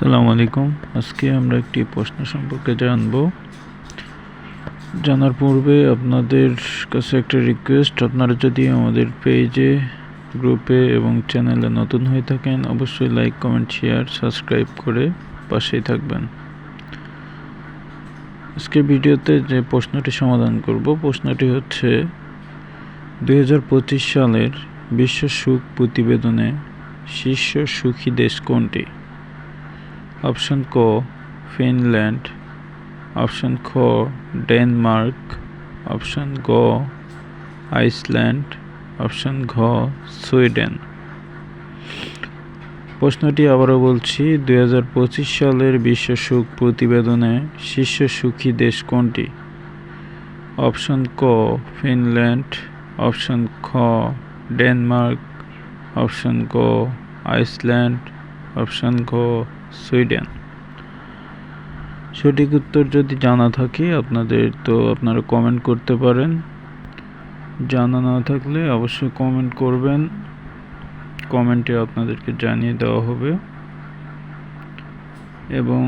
আসসালামু আলাইকুম। আজকে আমরা একটি প্রশ্ন সম্পর্কে জানার পূর্বে আপনাদের কাছে একটা রিকোয়েস্ট, আপনারা যদি আমাদের পেজে, গ্রুপে এবং চ্যানেলে নতুন হয়ে থাকেন অবশ্যই লাইক, কমেন্ট, শেয়ার, সাবস্ক্রাইব করে পাশেই থাকবেন। আজকে ভিডিওতে যে প্রশ্নটি সমাধান করব, প্রশ্নটি হচ্ছে 2025 সালের বিশ্ব সুখ প্রতিবেদনে শীর্ষ সুখী দেশ কোনটি? অপশন ক ফিনল্যান্ড, অপশন খ ডেনমার্ক, অপশন গ আইসল্যান্ড, অপশন ঘ সুইডেন। প্রশ্নটি আবারও বলছি, 2025 সালের বিশ্ব সুখ প্রতিবেদনে শীর্ষ সুখী দেশ কোনটি? অপশন ক ফিনল্যান্ড, অপশন খ ডেনমার্ক, অপশন গ আইসল্যান্ড, অপশন ঘ সুইডেন। সঠিক উত্তর যদি জানা থাকে আপনারা কমেন্ট করতে পারেন, জানা না থাকলে অবশ্যই কমেন্ট করবেন, কমেন্টে আপনাদেরকে জানিয়ে দেওয়া হবে। এবং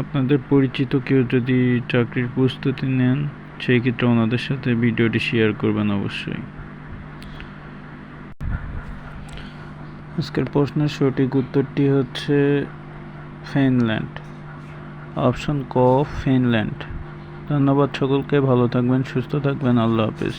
আপনাদের পরিচিত কেউ যদি চাকরির প্রস্তুতি নেন সেই ক্ষেত্রে ওনাদের সাথে ভিডিওটি শেয়ার করবেন অবশ্যই। আজকের প্রশ্নের সঠিক উত্তরটি হচ্ছে ফিনল্যান্ড, অপশন ক ফিনল্যান্ড। ধন্যবাদ সকলকে, ভালো থাকবেন, সুস্থ থাকবেন, আল্লাহ হাফেজ।